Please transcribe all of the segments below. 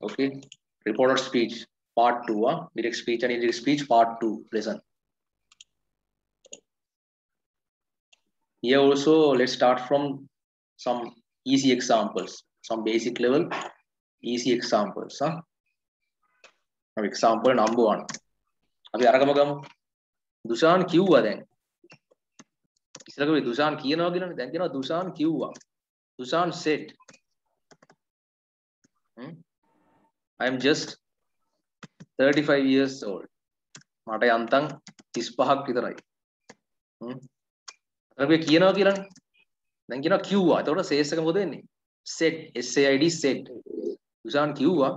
Okay, reported speech part 2, direct speech and indirect speech part 2 lesson. Here also let's start from some easy examples, some basic level easy examples. Now example number 1. අපි අරගම ගමු. දුෂාන් කිව්වා දැන්. ඉස්සරක වෙයි දුෂාන් කියනවා කියලානේ. දැන් කියනවා දුෂාන් කිව්වා. Dushan said. I am just 35 years old. මට යන්තම් 35ක් විතරයි. අපි කියනවා කියලානේ. දැන් කියනවා කිව්වා. එතකොට සේස් එක මොකද වෙන්නේ? said, said said. දුෂාන් කිව්වා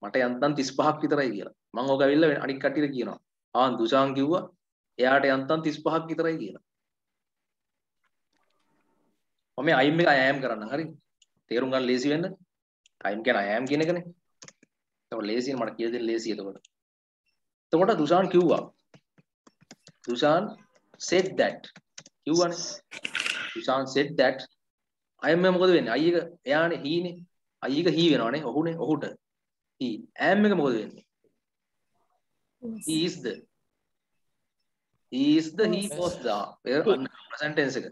මට යන්තම් 35ක් විතරයි කියලා. මම ඕක ඇවිල්ලා අනික් කට්ටියට කියනවා. දුෂාන් කිව්වා එයාට යන්තම් 35ක් විතරයි කියලා. මම I am එක I am කරන්න හරි. තේරුම් ගන්න ලේසි වෙන්න. I am කියන්නේ I am කියන එකනේ. එතකොට ලේසියෙන් මට කියලා දෙන්න ලේසි එතකොට. එතකොට දුෂාන් කිව්වා. Dushan said that. කිව්වනේ. Dushan said that. I am මොකද වෙන්නේ? I එක එයානේ he නේ. I එක he වෙනවනේ. ඔහුනේ ඔහුට. he. am එක මොකද වෙන්නේ? He is the. He is the, he was the. present tense එක.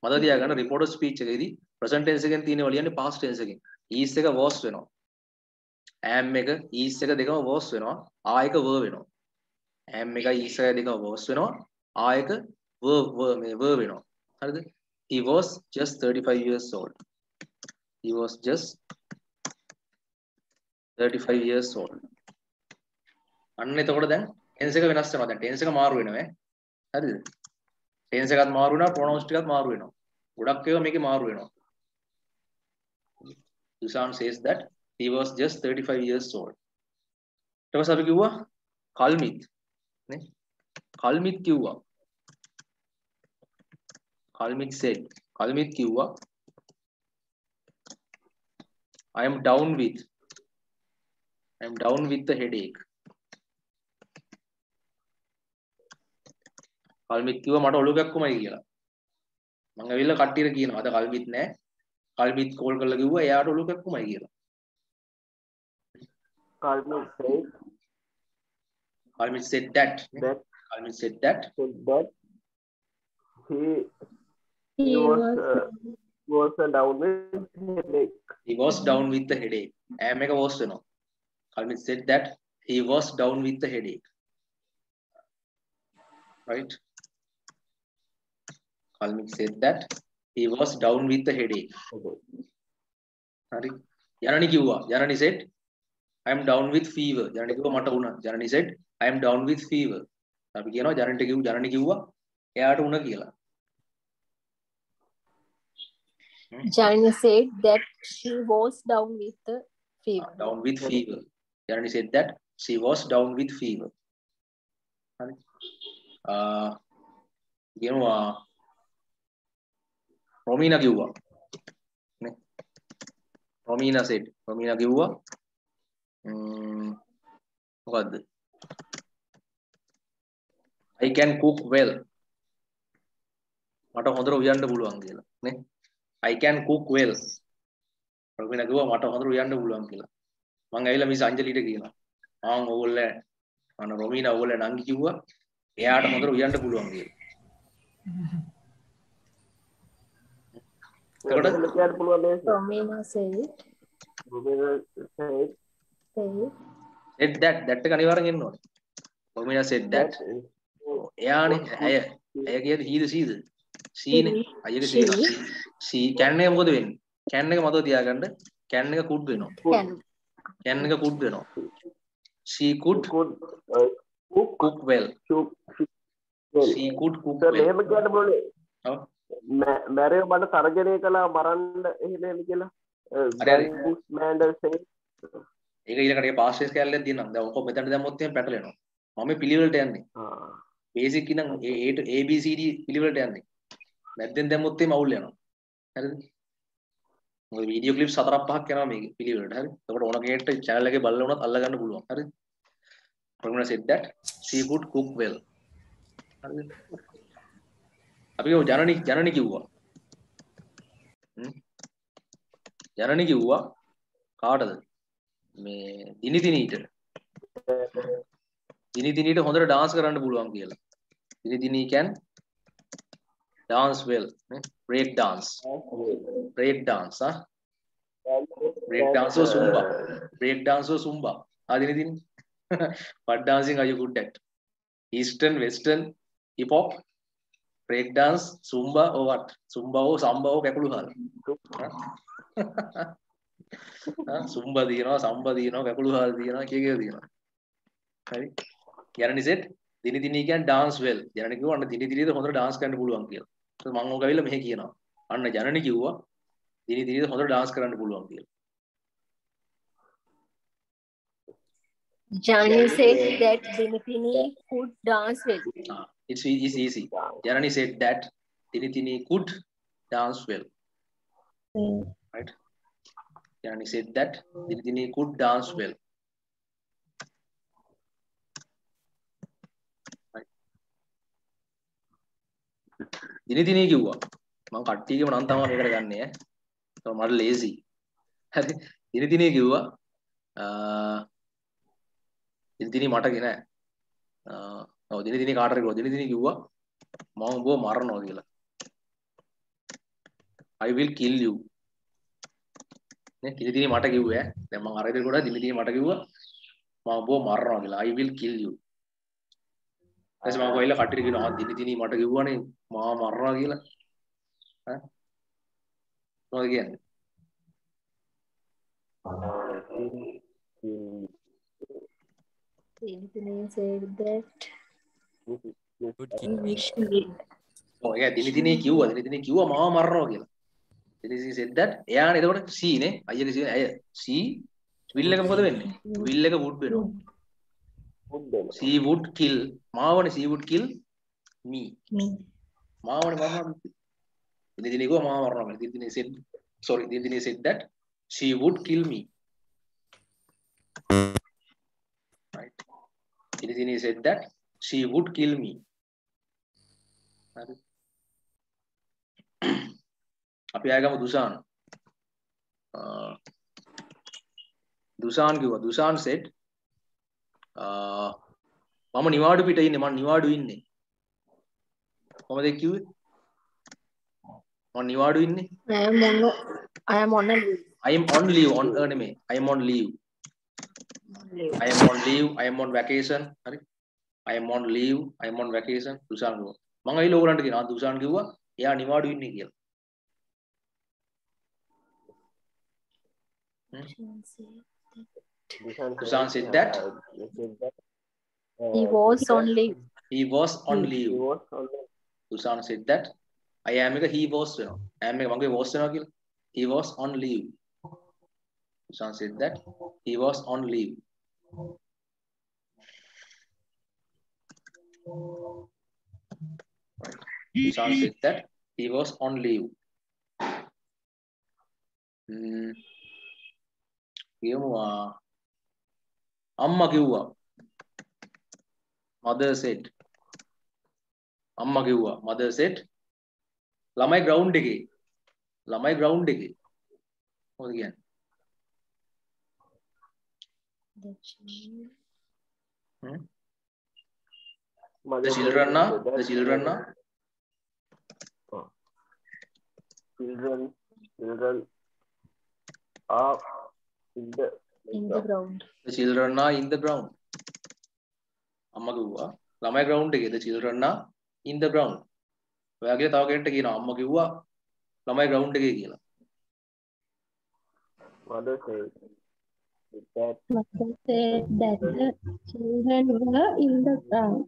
මතක තියාගන්න reported speech එකේදී present tense එකෙන් තියෙන වලියන්නේ past tense එකෙන්. is එක was වෙනවා. am එක is එක දෙකම was වෙනවා. are එක were වෙනවා. am එක is එක දෙකම was වෙනවා. are එක were වෙනවා. හරිද? He was just 35 years old. He was just 35 years old. අන්න එතකොට දැන් tense එක වෙනස් වෙනවා. දැන් tense එක මාරු වෙනවා ඈ. හරිද? tense එකත් මාරු වෙනවා, pronouns ටිකත් මාරු වෙනවා. ගොඩක් ඒවා මේකේ මාරු වෙනවා. Susan says that he was just 35 years old. ඊට පස්සේ අපි කිව්වා කල්මිත් නේ? කල්මිත් කිව්වා. කල්මිත් said. කල්මිත් කිව්වා I am down with the headache. කල්මිත් කිව්වා මට ඔලුව කැක්කුමයි කියලා. මම ඇවිල්ලා කට්ටියට කියනවා අද කල්මිත් නෑ. කල්මිත් කෝල් කරලා කිව්වා එයාට ඔලුව කැක්කුමයි කියලා. Kalmit said that. Kalmit said that he was down with headache. He was down with the headache. am එක was වෙනවා. Kalmit said that he was down with the headache. Right? Kalmit said that he was down with the headache. Hari. Janani කිව්වා. Janani said I am down with fever. Janani කිව්වා මට උණා. Janani said I am down with fever. අපි කියනවා Janani කිව්වා එයාට උණ කියලා. Janani said that she was down with the fever. Down with fever. Janani said that she was down with fever. Hari. කියනවා Romina කිව්වා. නේ? Romina said. Romina කිව්වා මොකද්ද? I can cook well. මට හොඳට උයන්න පුළුවන් කියලා. නේ? I can cook well. Romina කිව්වා මට හොඳට උයන්න පුළුවන් කියලා. මං ඇවිල්ලා මිස් අංජලිට කියනවා. ඕගොල්ලෝ අන රොමීනා ඕගොල්ලෝ නංගි කිව්වා එයාට හොඳට උයන්න පුළුවන් කියලා. Romina said that එක අනිවාර්යෙන් එන්න ඕනේ. Romina said that එයානේ ඇය කියන්නේ he the she නේ අයගේ she can එක මොකද වෙන්නේ? can එක මතක තියාගන්න can එක could වෙනවා. can එක could වෙනවා. she could cook well. she could cook well. එහෙම කියන්න බලන්නේ. ඔව්. මැරේ මට තර්ජනය කළා මරන්න එහෙම කියලා. මෑන්ඩර් සේ ඒක ඊළඟට පාස් ටෙස්ට් කැලලෙන් දිනනවා. දැන් ඔක මෙතන දැම්මොත් එහෙම පැටලෙනවා. මම පිළිවෙලට යන්නේ. බේසික් ඉඳන් A B C D පිළිවෙලට යන්නේ. නැත්නම් දැම්මොත් එහෙම අවුල් යනවා. හරිද? මොකද වීඩියෝ ක්ලිප්ස් 4-5ක් යනවා මේකේ පිළිවෙලට. හරි? එතකොට ඕන කෙනෙක්ට channel එකේ බලලා වුණත් අල්ල ගන්න පුළුවන්. හරිද? Romina said that she could cook well. හරිද? අපි ජනනි කිව්වා. ජනනි කිව්වා කාටද? මේ දිනිදිනීට හොඳට dance කරන්න පුළුවන් කියලා. දිනිදිනී can dance well. Break dance. Break dance, huh? Break dance or Zumba. Break dance or Zumba. Dininidini. What dancing are you good at? Eastern, Western, hip hop, break dance, Zumba or what? Zumba or Samba or Kakulu Hal. Zumba dino, Samba dino, Kakulu Hal dino, Kega dino. Right? Yarani said, Dinidini can dance well. Yarani go and Dinidini the Honda dance can pull on kill. So Mango Gavila Mekina. And Janani Kiwa, Dinidini the Honda dance can pull on kill. Jani said that Dinitini could dance well. It's easy. Janani said that Dinitini could dance well. Right? Janani said that Dinitini could dance well. Right? Dinitini කිව්වා. මම කට්ටියකම නම් තමයි මේකට ගන්නෙ ඈ. මට lazy. හරි. Dinitini කිව්වා දිනිදිනී මට ගෙන ඔව් දිනිදිනී කාටද කිව්වා දිනිදිනී කිව්වා මම ඔබව මරනවා කියලා I will kill you නේ දිනිදිනී මට කිව්වේ දැන් මම අර ඉතින් ගොඩක් දිනිදිනී මට කිව්වා මම ඔබව මරනවා කියලා I will kill you ඊට පස්සේ මම කොයිලා කට්ටියට කියනවා දිනිදිනී මට කිව්වනේ මාව මරනවා කියලා ඈ මොකද කියන්නේ Dinitini said that Oh yeah, Dinitini කිව්වා මාව මරනවා කියලා. Dinitini said that එයානේ එතකොට C නේ අයියගේ C අය C will එක මොකද වෙන්නේ? will එක would වෙනවා. She would kill මාවනේ she would kill me. මාවනේ මරනවා. Dinitini කිව්වා මාව මරනවා කියලා. Dinitini said that she would kill me. Right. Dinitini said that she would kill me. අපි ආගම දුෂාන් කිව්වා දුෂාන් said මම නිවාඩු පිට ඉන්නේ මම නිවාඩු ඉන්නේ කොහමද කිව්වේ මම නිවාඩු ඉන්නේ I am on leave. I am on leave on නෙමෙයි I am on leave I am on leave I am on vacation හරි I am on leave I am on vacation Dushan කිව්වා මම අයිල ඕගලන්ට කියනවා දුෂාන් කිව්වා එයා නිවාඩු ඉන්නේ කියලා Dusan said that he was on leave. He was on leave. Dusan said that I am එක he was වෙනවා. I am එක මගේ was වෙනවා කියලා. He was on leave. Dusan said that he was on leave. Right. Dusan said that he was on leave. අම්මා කිව්වා mother said අම්මා කිව්වා mother said ළමයි ground එකේ මොකද කියන්නේ the children are in the ground. The children are in the ground. අම්මා කිව්වා ළමයි ground එකේ the children are in the ground. ඔයාගේ තව කෙනෙක්ට කියනවා අම්මා කිව්වා ළමයි ground එකේ කියලා. Mother said that the children were in the ground.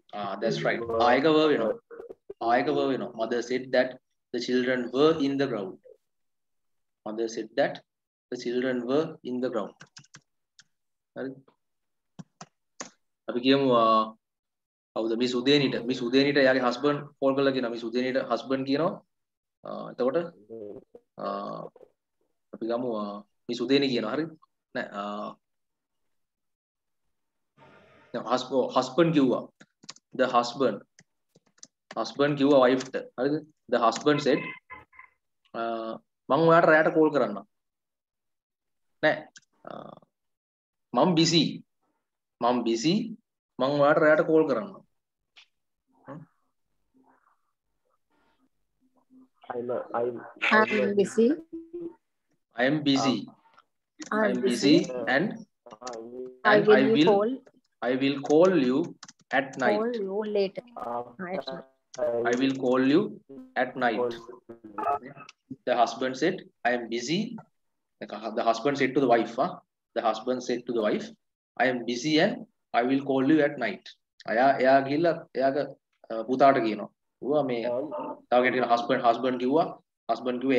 That's right. ආයක වෙනවා. Mother said that the children were in the ground. Mother said that the children were in the ground. හරි. අපි කියමු කවුද මිස් උදේනිට එයාගේ husband call කරලා කියනවා miss උදේනිට husband කියනවා එතකොට අපි ගමු මිස් උදේනි කියනවා හරි නෑ husband කිව්වා the husband කිව්වා wife ට හරිද the husband said මම ඔයාට රැයට කෝල් කරන්නම් නෑ මම busy මම ඔයාලට රැයට කෝල් කරනවා. I'm busy. I am busy and I will call you at night. Call you later. I will call you at night. The husband said, I am busy. The husband said to the wife, the husband said to the wife, I am busy and I will call you at night. එයා ගිහලා එයාගේ පුතාට කියනවා. ඌවා මේ තව කෙනෙක් husband කිව්වා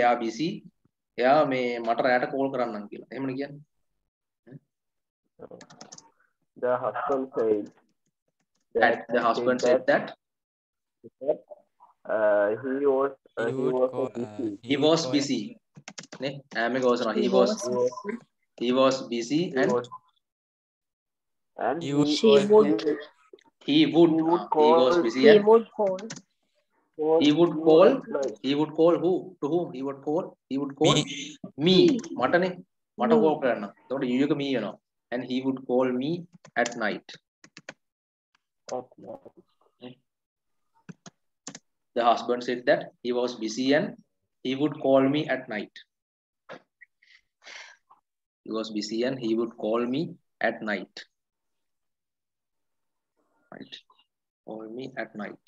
එයා busy. එයා මේ මට රැයට කෝල් කරන්නම් කියලා. එහෙමනේ කියන්නේ. The husband said that he was busy. Ne? Ame goes on. He was busy and he would call who? To whom? He would call me. මටනේ. මට කෝල් කරන්න. එතකොට you එක me වෙනවා. And he would call me at night. The husband said that he was busy and he would call me at night. He was busy and he would call me at night. Right. Call me at night.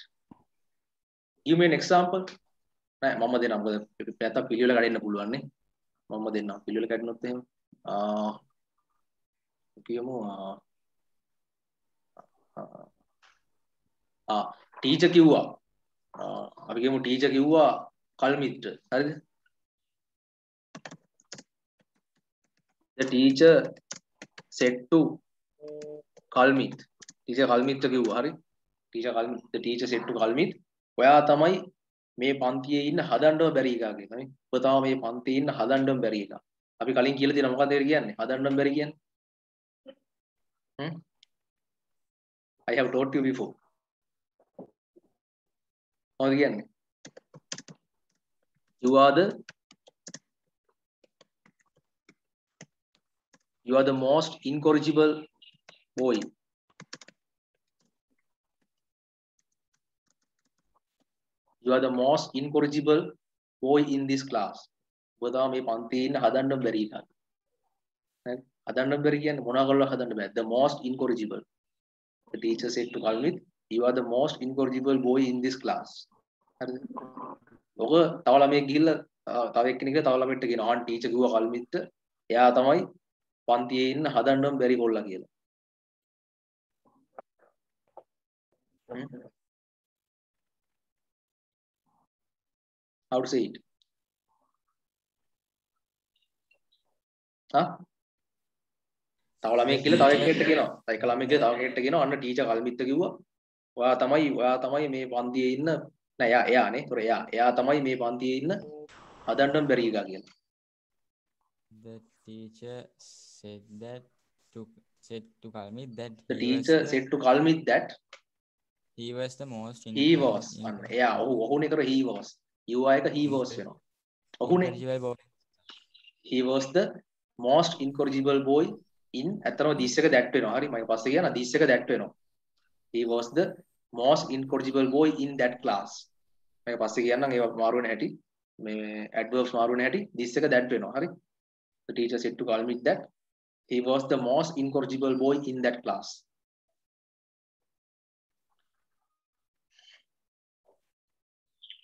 Give me an example. නෑ මම දෙන්නම්. මොකද නැත්තම් පිළිවෙල කඩෙන්න පුළුවන් නේ. මම දෙන්නම්. පිළිවෙල කඩනොත් එහෙම කියමු ටීචර් කිව්වා අපි කියමු ටීචර් කිව්වා කල්මිත්ට හරිද the teacher said to Kalmit teacher Kalmit කිව්වා හරි the teacher said to Kalmit ඔයා තමයි මේ පන්තියේ ඉන්න හදන්නම බැරි එකා කියලා නේ ඔබ තමයි මේ පන්තියේ ඉන්න හදන්නම බැරි එකා අපි කලින් කියලා තියෙනවා මොකක්ද ඒකට කියන්නේ හදන්නම බැරි කියන්නේ I have taught you before මොකද කියන්නේ you are the most incorrigible boy you are the most incorrigible boy in this class ඔබ තමයි මේ පන්තියේ ඉන්න හදන්නම බැරි එකා හදන්නම බැරි කියන්නේ මොනවා කරලා හදන්න බෑ the most incorrigible the teacher said to Kalmit you are the most incorrigible boy in this class හරිද ඔක තව ළමයෙක් ගිහිල්ලා තව එක්කෙනෙක් තව ළමෙක්ට කියනවා ආන් ටීචර් කිව්වා කල්මිත්ට එයා තමයි පන්තියේ ඉන්න හදන්නම බැරි කොල්ලා කියලා how to say it තව ළමයෙක් කියලා තව එක්කෙනෙක්ට කියනවා තව එක ළමයෙක් කියලා තව කෙනෙක්ට කියනවා අන්න ටීචර් කල්මිත්ට කිව්වා ඔයා තමයි මේ පන්තියේ ඉන්න නෑ එයානේ ඒතොර එයා තමයි මේ පන්තියේ ඉන්න හදන්නම බැරි එකා කියලා the teacher said to Kalmit that the teacher said to Kalmit that he was the most අන්න එයා ඔහුනේ ඒතොර he was you ආයක he was වෙනවා ඔහුනේ he was the most incorrigible boy in අතරම this එක that වෙනවා හරි මම පස්සේ කියනවා this එක that වෙනවා he was the most incorrigible boy in that class මම පස්සේ කියන්නම් ඒවා මාරු වෙන හැටි මේ adverbs මාරු වෙන හැටි this එක that වෙනවා හරි the teacher said to Kalmit that he was the most incorrigible boy in that class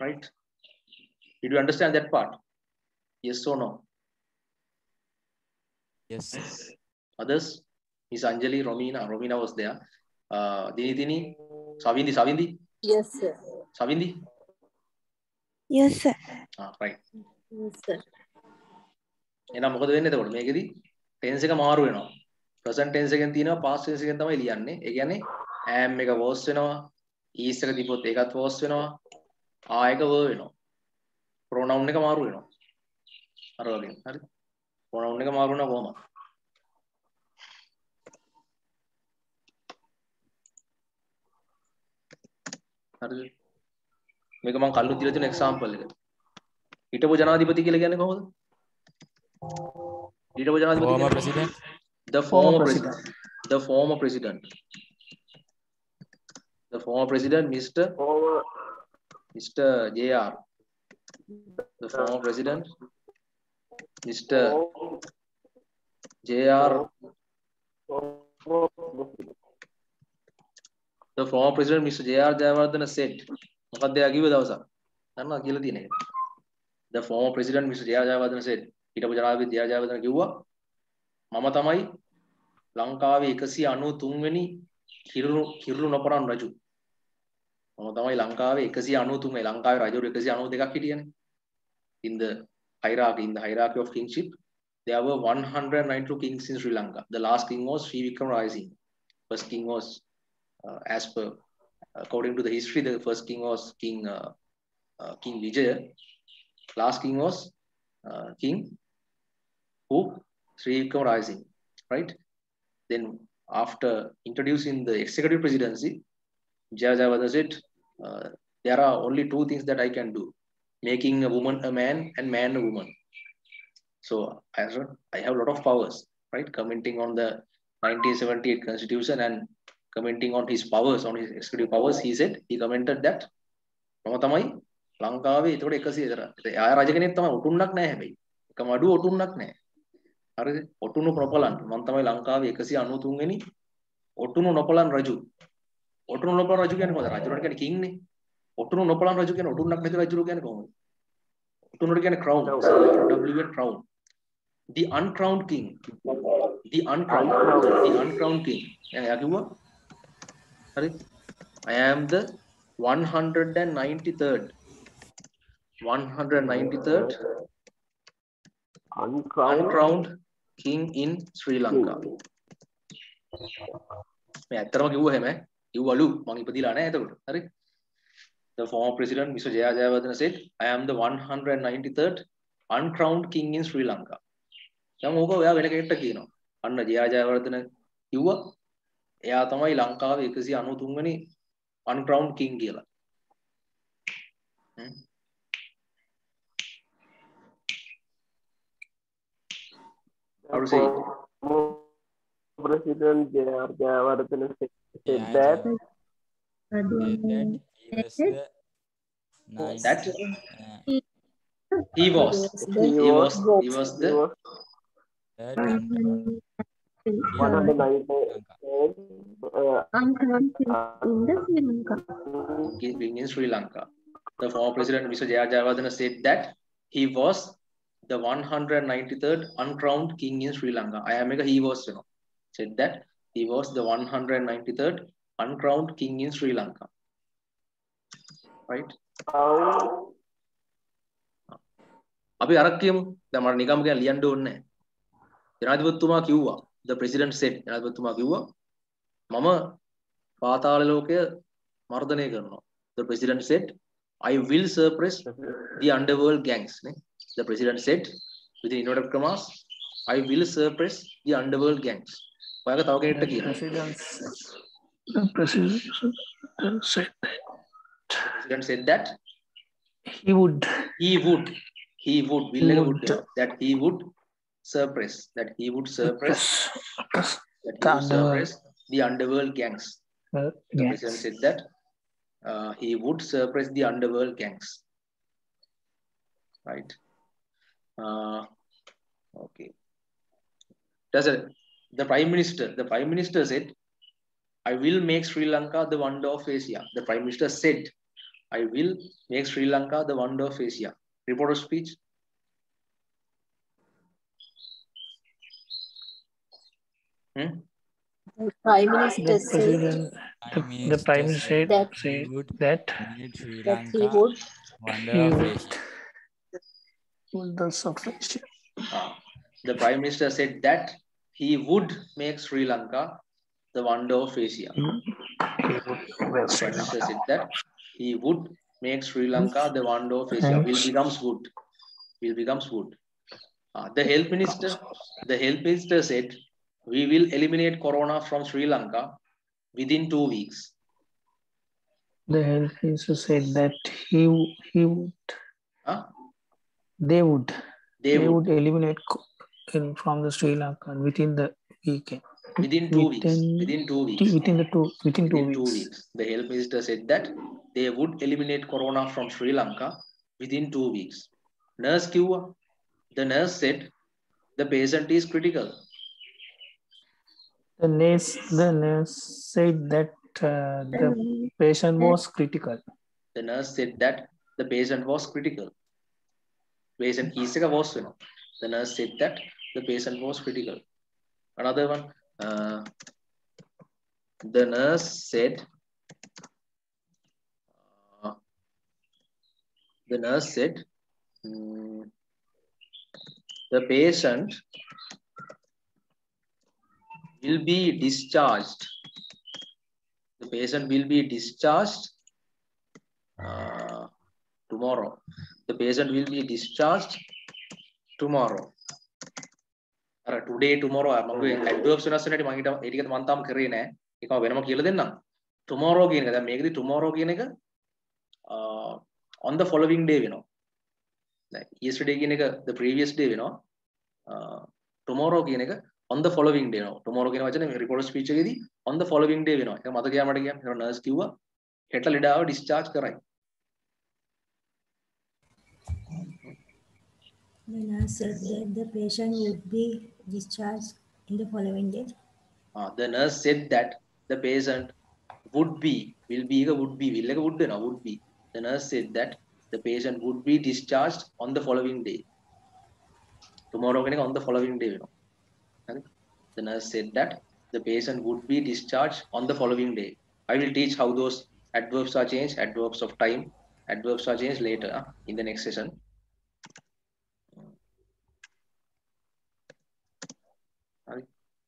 right did you understand that part yes or no yes others Miss Anjali Romina was there Dini Savindi yes sir Savindi yes sir right yes sir එහෙනම් මොකද වෙන්නේ එතකොට මේකෙදි tense එක මාරු වෙනවා present tense එකෙන් තියෙනවා පාස්ට් ටෙන්ස් එකෙන් තමයි ලියන්නේ ඒ කියන්නේ am එක was වෙනවා is එක තිබ්බොත් ඒකත් was වෙනවා are එක were වෙනවා pronoun එක මාරු වෙනවා අර වගේ හරි pronoun එක මාරු වෙනවා කොහොමද හරිද මේක මම කල්ලු දීලා තියෙන එක්සැම්පල් එක හිටපු ජනාධිපති කියලා කියන්නේ කොහොමද හිටපු ජනාධිපති former president The former president. The former president. The former president, Mr. JR. The former president, Mr. JR. The former president, Mr. JR Jayawardena said, මොකක්ද එයා කිව්ව දවසක්? දන්නවා කියලා තියෙන එක. The former president, Mr. JR Jayawardena said, හිටපු ජනාධිපති JR Jayawardena කිව්වා මම තමයි ලංකාවේ 193 වෙනි කිරුළු නොපරන් රජු. මම තමයි ලංකාවේ 193 වෙනි ලංකාවේ රජවරු 192ක් හිටියනේ. In the hierarchy of kingship, there were 192 kings in Sri Lanka. The last king was Sri Vikram Rising. First king was, as per according to the history, the first king was King Vijaya. Last king was King who? Sri Vikram Rising, right? Then after introducing the executive presidency, Jayawardena said, there are only two things that I can do: making a woman a man and man a woman. So I have a lot of powers, right? Commenting on the 1978 constitution and commenting on his powers, on his executive powers, he commented that මම තමයි ලංකාවේ ඒකට 100 ආය රජ කෙනෙක් තමයි ඔටුන්නක් නැහැ හැබැයි. එකම අඩුව ඔටුන්නක් නැහැ. හරිද? ඔටුනු ප්‍රොපලන් මම තමයි ලංකාවේ 193 වෙනි ඔටුනු නොපලන් රජු. ඔටුනු නොපලන් රජු කියන්නේ මොකද? රජුරණ කියන්නේ කිං නේ. ඔටුනු නොපලන් රජු කියන්නේ ඔටුන්නක් නැති රජුරු කියන්නේ කොහොමද? ඔටුනුට කියන්නේ crown. WN crown. The uncrowned king. The uncrowned king. එයා කිව්වා හරි? I am the 193rd uncrowned king in Sri Lanka. මේ ඇත්තටම කිව්ව හැම කිව්වලු මං ඉපදිලා නැහැ එතකොට. හරි? The former president, Mr. Jayawardena said, I am the 193rd uncrowned king in Sri Lanka. දැන් ඕක ඔයා වෙන කෙනෙක්ට කියනවා. අන්න Jayawardena කිව්වා එයා තමයි ලංකාවේ 193 වෙනි uncrowned king කියලා. How to say it? President JR Jayawardena said that he was the 193rd king in Sri Lanka. The former president, Mr. Jayawardena, said that he was the 193rd uncrowned king in Sri Lanka. I am he was, said that he was the 193rd uncrowned king in Sri Lanka. Right? අපි අරක් කියමු. දැන් මට නිකම්ම කියන ලියන්න ඕනේ නැහැ. ජනාධිපතිතුමා කිව්වා, the president said, ජනාධිපතිතුමා කිව්වා මම පාතාල ලෝකය මර්ධනය කරනවා. The president said, I will suppress the underworld gangs. The president said, within inverted commas, I will suppress the underworld gangs. ඔයාලා තව කෙනෙක්ට කියන්න. The president said that he would suppress the underworld gangs. The president said that he would suppress the underworld gangs. Right? Okay. The prime minister said, I will make Sri Lanka the wonder of Asia. The prime minister said, I will make Sri Lanka the wonder of Asia. Reporter speech. The prime minister said the prime minister said that Sri that he Lanka would wonder of Asia. wonders of Asia. The prime minister said that he would make Sri Lanka the wonder of Asia. The prime minister said that he would make Sri Lanka the wonder of Asia. Will becomes wood. The health minister said, we will eliminate corona from Sri Lanka within 2 weeks. The health minister said that they would eliminate from the Sri Lanka within the weekend. Within 2 weeks. Within 2 weeks. Within 2 2 weeks. weeks. The health minister said that they would eliminate corona from Sri Lanka within 2 weeks. Nurse kiwa. The nurse said the patient is critical. The nurse said that the patient was critical. The nurse said that the patient was critical. Patient is was, you know. The nurse said that the patient was critical. Another one. The nurse said. The nurse said. The patient will be discharged. The patient will be discharged tomorrow. The patient will be discharged tomorrow. Today, tomorrow. Adverbs වෙනස් වෙන හැටි මම හිතා ඒක මම තාම කරේ නෑ. ඒක වෙනම කියලා දෙන්නම්. Tomorrow කියන එක දැන් මේකෙදි tomorrow කියන එක on the following day වෙනවා. දැන් yesterday කියන එක the previous day වෙනවා. Tomorrow කියන එක on the following day වෙනවා. Tomorrow කියන වචනේ මේ report speech එකේදී on the following day වෙනවා. ඒක මතකයා මට කියන්නේ. ඒක nurse කිව්වා හෙට ලෙඩාව discharge කරයි. The nurse said that the patient would be discharged in the following day. The nurse said that the patient would be, will be, would be, would be. The nurse said that the patient would be discharged on the following day. Tomorrow on the following day. The nurse said that the patient would be discharged on the following day. I will teach how those adverbs are changed, adverbs of time, adverbs are changed later in the next session.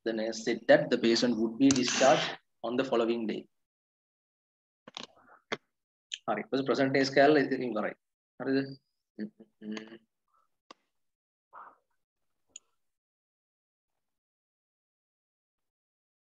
The nurse said that the patient would be discharged on the following day. Alright, present tense kala itin ivarai.